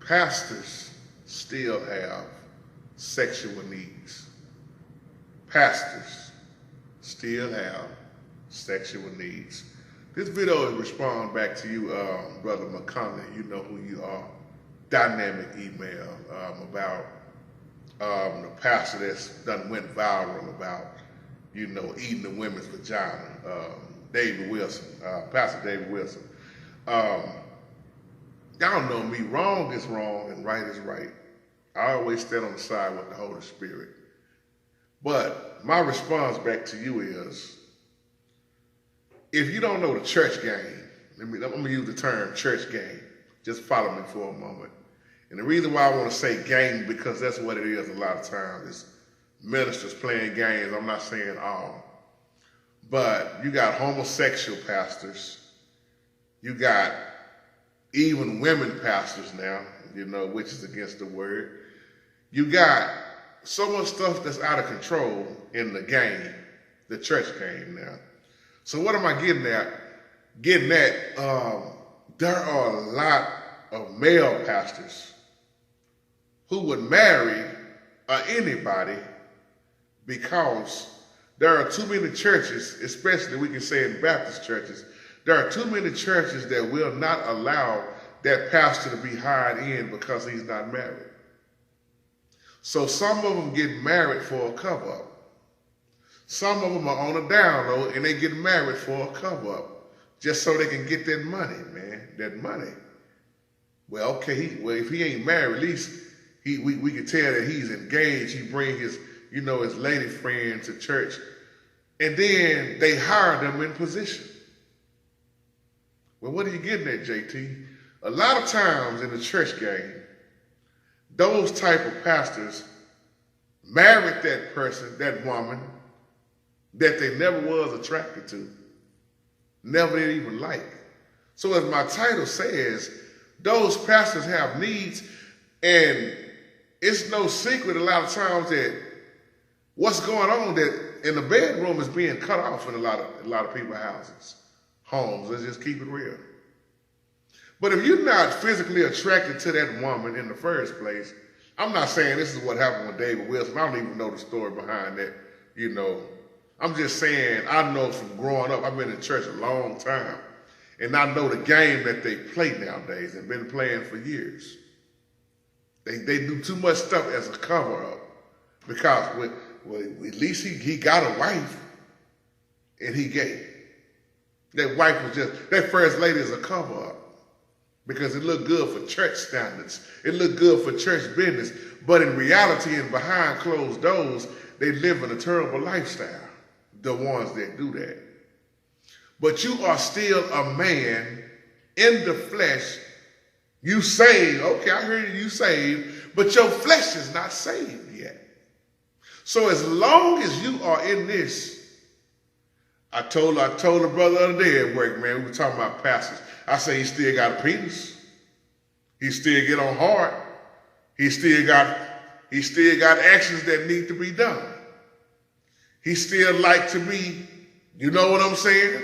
Pastors still have sexual needs. Pastors still have sexual needs. This video is respond back to you, Brother McConnell. You know who you are. Dynamic email about the pastor that's done went viral about, eating the women's vagina. David Wilson, Pastor David Wilson. Y'all know me, wrong is wrong and right is right. I always stand on the side with the Holy Spirit. But my response back to you is, if you don't know the church game, I'm gonna use the term church game. Just follow me for a moment. And the reason why I want to say game, because that's what it is a lot of times. It's ministers playing games. I'm not saying all. But you got homosexual pastors. You got even women pastors now, which is against the word. You got so much stuff that's out of control in the game, the church game now. So what am I getting at? There are a lot of male pastors who would marry anybody because there are too many churches, especially we can say in Baptist churches, there are too many churches that will not allow that pastor to be hired in because he's not married. So some of them get married for a cover-up. Some of them are on a down low and they get married for a cover-up just so they can get that money, man, that money. Well, okay, if he ain't married, at least we can tell that he's engaged. He bring his lady friend to church, and then they hire them in position. Well, what are you getting at, JT? A lot of times in the church game, those type of pastors married that person, that woman, that they never was attracted to, never did even like. So as my title says, those pastors have needs, and it's no secret a lot of times that what's going on that in the bedroom is being cut off in a lot of people's houses, homes. Let's just keep it real. But if you're not physically attracted to that woman in the first place, I'm not saying this is what happened with David Wilson. I don't even know the story behind that, I'm just saying I know from growing up, I've been in church a long time, and I know the game that they play nowadays and been playing for years. They do too much stuff as a cover-up because at least he got a wife and he gay. That wife was that first lady is a cover-up because it looked good for church standards. It looked good for church business. But in reality and behind closed doors, they live in a terrible lifestyle, the ones that do that. But you are still a man in the flesh. You saved, okay, I heard you saved, but your flesh is not saved yet. So as long as you are in this, I told the brother the other day at work, man, we were talking about pastors. I say he still got a penis. He still get on hard. He still got actions that need to be done. He still like to be, you know what I'm saying?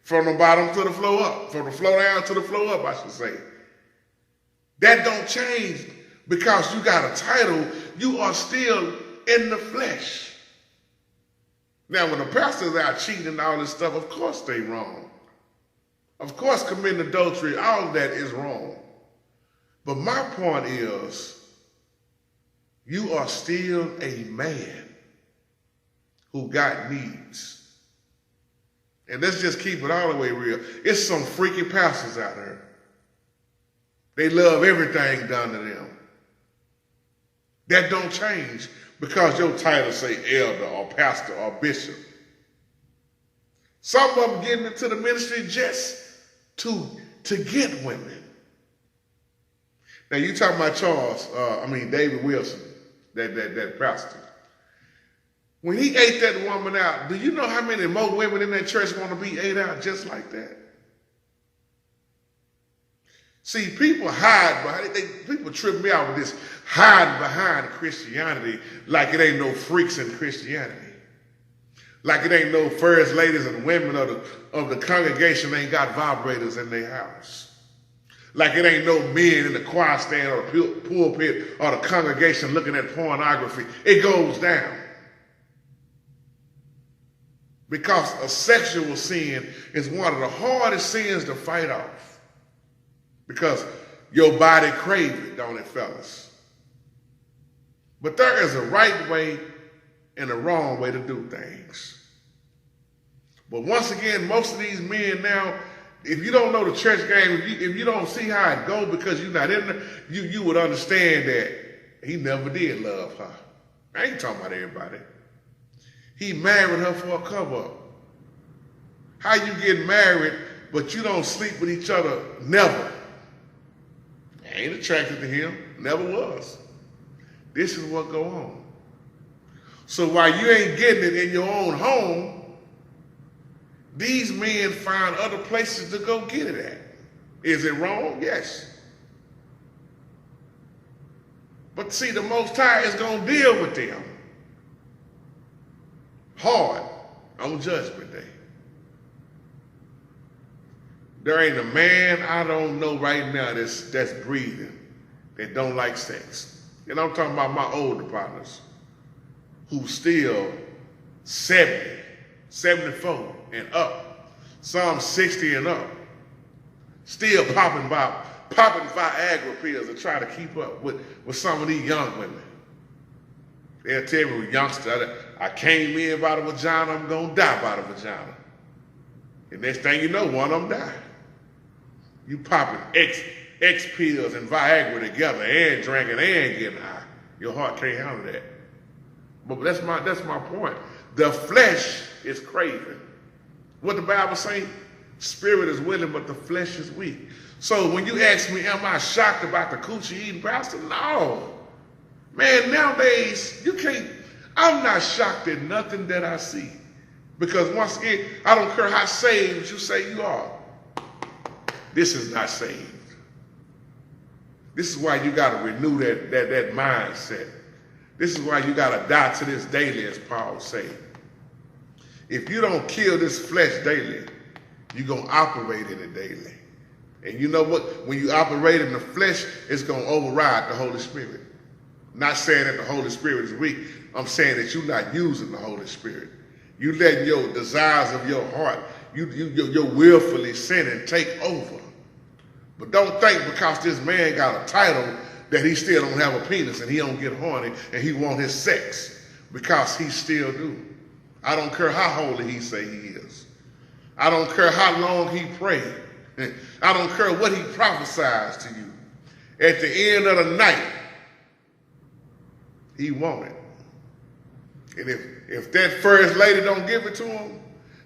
From the bottom to the floor up, from the floor down to the floor up, I should say. That don't change because you got a title. You are still in the flesh. Now, when the pastor's out cheating and all this stuff, of course they wrong. Of course, committing adultery, all of that is wrong. But my point is, you are still a man who got needs. And let's just keep it all the way real. It's some freaky pastors out there. They love everything done to them. That don't change because your title say elder or pastor or bishop. Some of them getting into the ministry just to get women. Now you talking about David Wilson, that pastor. When he ate that woman out, do you know how many more women in that church want to be ate out just like that? See, people hide behind people trip me out with this hiding behind Christianity like it ain't no freaks in Christianity. Like it ain't no first ladies and women of the congregation ain't got vibrators in their house. Like it ain't no men in the choir stand or the pulpit or the congregation looking at pornography. It goes down. Because a sexual sin is one of the hardest sins to fight off. Because your body craves it, don't it, fellas? But there is a right way and a wrong way to do things. But once again, most of these men now, if you don't know the church game, if you don't see how it goes because you're not in there, you would understand that he never did love her. I ain't talking about everybody. He married her for a cover-up. How you get married, but you don't sleep with each other? Never. I ain't attracted to him. Never was. This is what go on. So while you ain't getting it in your own home, these men find other places to go get it at. Is it wrong? Yes. But see, the Most High is going to deal with them hard on Judgment Day. There ain't a man I don't know right now that's breathing that don't like sex. And I'm talking about my older partners who still 70, 74 and up, some 60 and up, still popping Viagra pills to try to keep up with some of these young women. They'll tell me, youngster, I came in by the vagina, I'm gonna die by the vagina. And next thing you know, one of them died. You popping X pills and Viagra together and drinking and getting high. Your heart can't handle that. But that's my point. The flesh is craving. What the Bible say? Spirit is willing, but the flesh is weak. So when you ask me, am I shocked about the coochie eating pastor? No. Man, nowadays, I'm not shocked at nothing that I see. Because once again, I don't care how saved you say you are. This is not saved. This is why you got to renew that mindset. This is why you got to die to this daily, as Paul said. If you don't kill this flesh daily, you're going to operate in it daily. And you know what? When you operate in the flesh, it's going to override the Holy Spirit. Not saying that the Holy Spirit is weak. I'm saying that you're not using the Holy Spirit. You letting your desires of your heart, you're willfully sinning take over. But don't think because this man got a title that he still don't have a penis and he don't get horny and he want his sex, because he still do. I don't care how holy he say he is. I don't care how long he prayed. I don't care what he prophesies to you. At the end of the night, he want it. And if that first lady don't give it to him,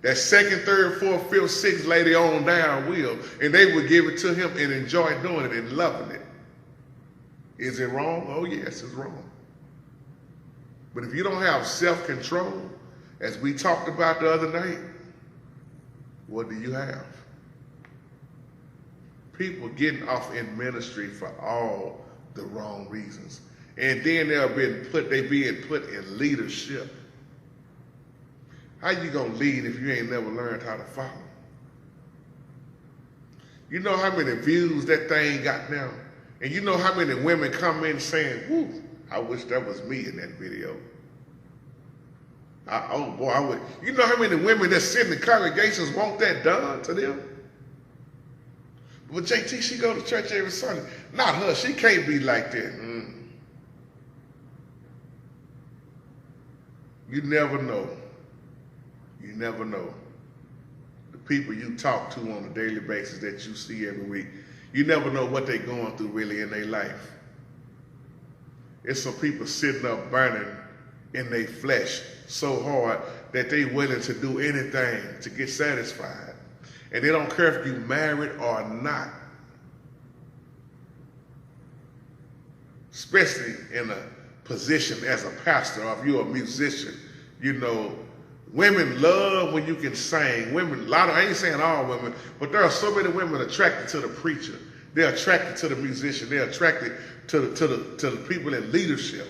that second, third, fourth, fifth, sixth lady on down will, and they will give it to him and enjoy doing it and loving it. Is it wrong? Oh yes, it's wrong. But if you don't have self-control, as we talked about the other night, what do you have? People getting off in ministry for all the wrong reasons. And then they're being put in leadership. How you gonna lead if you ain't never learned how to follow? You know how many views that thing got now? And you know how many women come in saying, whoo, I wish that was me in that video. Oh boy, I would. You know how many women that sit in the congregations want that done to them? But JT, she go to church every Sunday. Not her, she can't be like that. You never know. You never know. The people you talk to on a daily basis that you see every week, you never know what they're going through really in their life. It's some people sitting up burning in their flesh so hard that they willing to do anything to get satisfied. And they don't care if you married or not. Especially in a position as a pastor, or if you're a musician, you know, women love when you can sing. I ain't saying all women, but there are so many women attracted to the preacher. They're attracted to the musician. They're attracted to the people in leadership,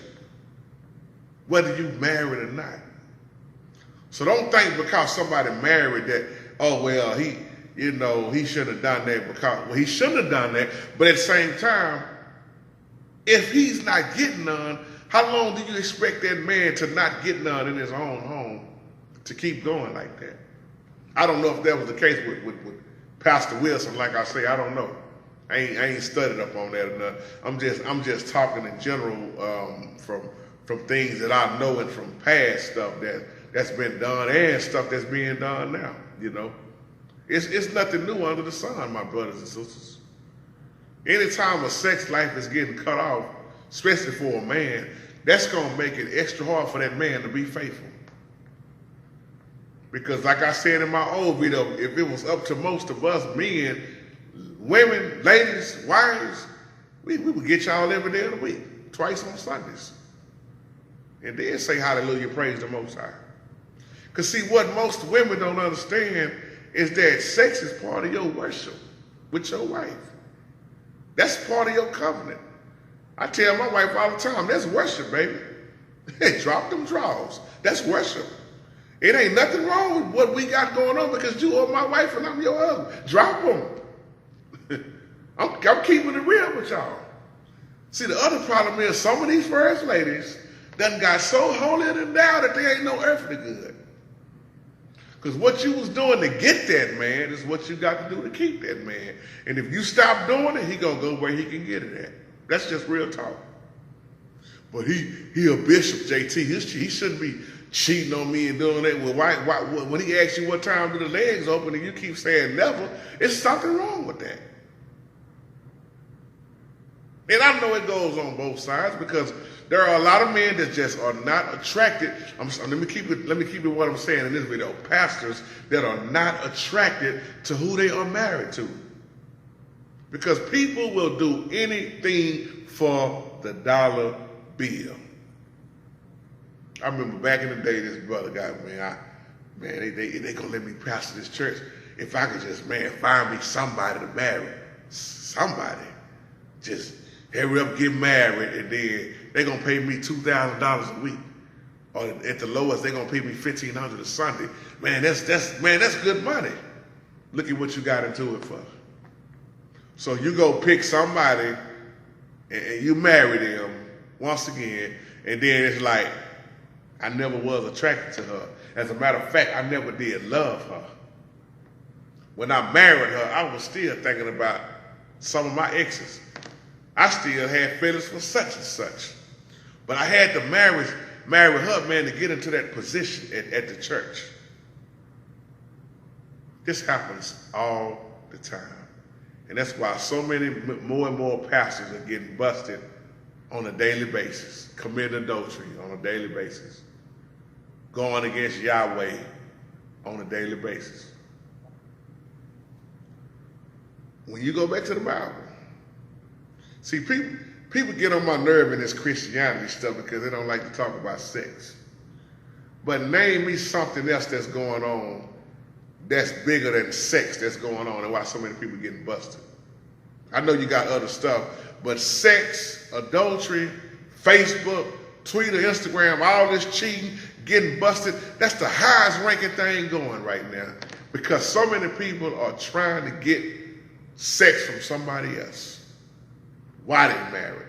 whether you married or not. So don't think because somebody married that, oh well, he shouldn't have done that because, well, he shouldn't have done that. But at the same time, if he's not getting none, how long do you expect that man to not get none in his own home to keep going like that? I don't know if that was the case with Pastor Wilson. Like I say, I don't know. I ain't studied up on that enough. I'm just talking in general from things that I know and from past stuff that's been done and stuff that's being done now. It's nothing new under the sun, my brothers and sisters. Anytime a sex life is getting cut off, especially for a man, that's gonna make it extra hard for that man to be faithful. Because like I said in my old video, if it was up to most of us men, women, ladies, wives, we would get y'all every day of the week, twice on Sundays. And then say hallelujah, praise the Most High. Because see, what most women don't understand is that sex is part of your worship with your wife. That's part of your covenant. I tell my wife all the time, that's worship, baby. Hey, drop them drawers. That's worship. It ain't nothing wrong with what we got going on because you are my wife and I'm your husband. Drop them. I'm keeping it real with y'all. See, the other problem is some of these first ladies done got so holier than thou that they ain't no earthly good. Because what you was doing to get that man is what you got to do to keep that man. And if you stop doing it, he gonna go where he can get it at. That's just real talk. But he a bishop, JT. He shouldn't be cheating on me and doing that. Well, why when he asks you what time do the legs open and you keep saying never, it's something wrong with that. And I know it goes on both sides because there are a lot of men that just are not attracted. Let me keep it what I'm saying in this video. Pastors that are not attracted to who they are married to. Because people will do anything for the dollar bill. I remember back in the day, this brother guy, they gonna let me pastor this church if I could just, find me somebody to marry. Somebody. Just hurry up, get married, and then they gonna pay me $2,000 a week. Or at the lowest, they gonna pay me $1,500 a Sunday. That's good money. Look at what you got into it for. So you go pick somebody and you marry them once again, and then it's like, I never was attracted to her. As a matter of fact, I never did love her. When I married her, I was still thinking about some of my exes. I still had feelings for such and such. But I had to marry her, to get into that position at the church. This happens all the time. And that's why so many more and more pastors are getting busted on a daily basis, committing adultery on a daily basis, going against Yahweh on a daily basis. When you go back to the Bible, see, people get on my nerve in this Christianity stuff because they don't like to talk about sex. But name me something else that's going on that's bigger than sex that's going on and why so many people getting busted. I know you got other stuff, but sex, adultery, Facebook, Twitter, Instagram, all this cheating, getting busted, that's the highest ranking thing going right now because so many people are trying to get sex from somebody else while they're married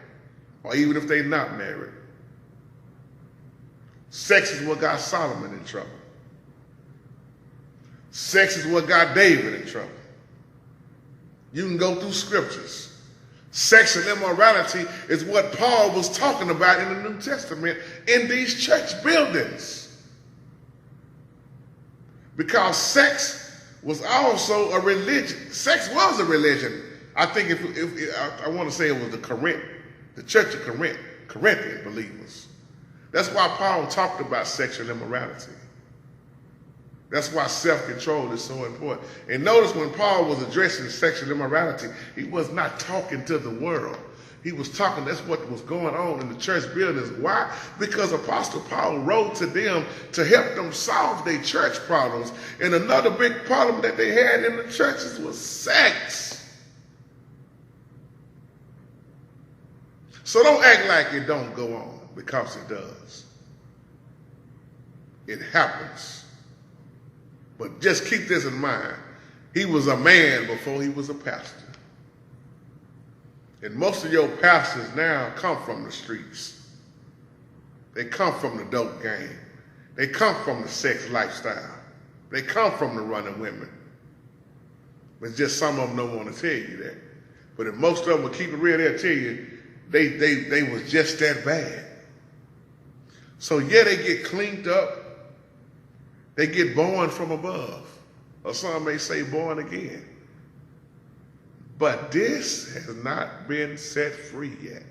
or even if they're not married. Sex is what got Solomon in trouble. Sex is what got David in trouble. You can go through scriptures. Sex and immorality is what Paul was talking about in the New Testament in these church buildings. Because sex was also a religion. Sex was a religion. I think if I want to say it was the church of Corinthian believers. That's why Paul talked about sexual immorality. That's why self-control is so important. And notice when Paul was addressing sexual immorality, he was not talking to the world. He was talking, that's what was going on in the church buildings. Why? Because Apostle Paul wrote to them to help them solve their church problems. And another big problem that they had in the churches was sex. So don't act like it don't go on, because it does. It happens. But just keep this in mind. He was a man before he was a pastor. And most of your pastors now come from the streets. They come from the dope game. They come from the sex lifestyle. They come from the running women. But just some of them don't want to tell you that. But if most of them would keep it real, they'll tell you they was just that bad. So yeah, they get cleaned up. They get born from above. Or some may say born again. But this has not been set free yet.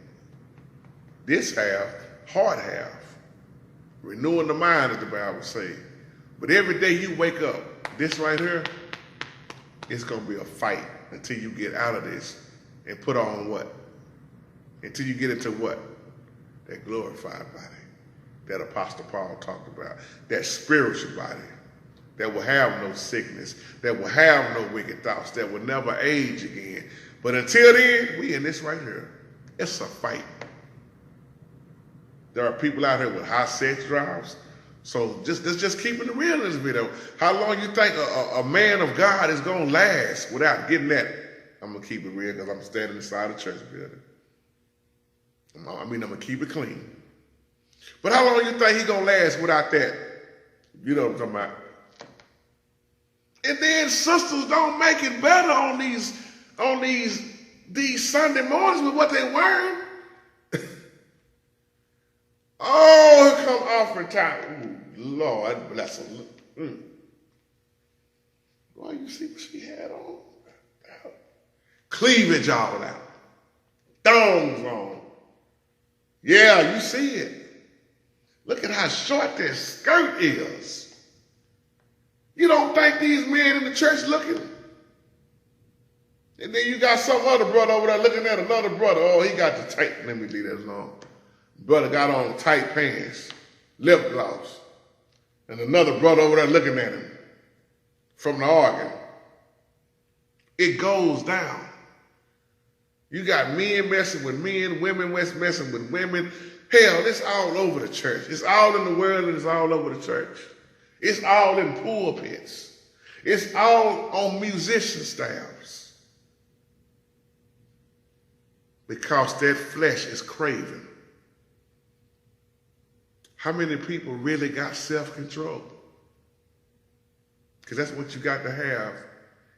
This heart half. Renewing the mind, as the Bible says. But every day you wake up, this right here, it's going to be a fight until you get out of this and put on what? Until you get into what? That glorified body that Apostle Paul talked about. That spiritual body that will have no sickness, that will have no wicked thoughts, that will never age again. But until then, we in this right here. It's a fight. There are people out here with high sex drives. So just keeping it real in this video. How long you think a man of God is going to last without getting that? I'm going to keep it real because I'm standing inside a church building. I'm going to keep it clean. But how long you think he's going to last without that? You know what I'm talking about. And then sisters don't make it better on these Sunday mornings with what they wearing. Oh, here come offering time. Ooh, Lord, bless her. Why you see what she had on? Cleavage all out. Thongs on. Yeah, you see it. Look at how short their skirt is. You don't think these men in the church looking? And then you got some other brother over there looking at another brother. Oh, he got the tight. Let me leave that alone. Brother got on tight pants, lip gloss. And another brother over there looking at him from the organ. It goes down. You got men messing with men, women messing with women. Hell, it's all over the church. It's all in the world and it's all over the church. It's all in pulpits. It's all on musician staffs. Because that flesh is craving. How many people really got self-control? Because that's what you got to have.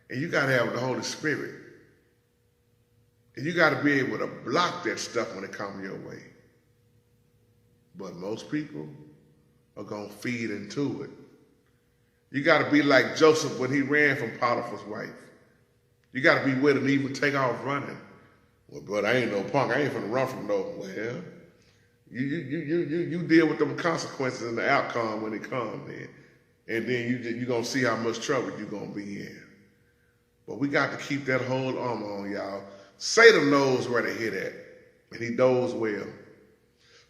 And you got to have the Holy Spirit. And you got to be able to block that stuff when it comes your way. But most people are going to feed into it. You got to be like Joseph when he ran from Potiphar's wife. You got to be willing to even take off running. Well, brother, I ain't no punk. I ain't finna run from no. Well, you deal with them consequences and the outcome when it comes, man. And then you're going to see how much trouble you're going to be in. But we got to keep that whole armor on, y'all. Satan knows where to hit at, and he knows well.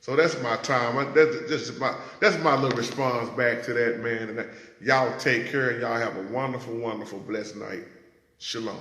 So that's my time. That's my little response back to that, man. And y'all take care, and y'all have a wonderful, wonderful, blessed night. Shalom.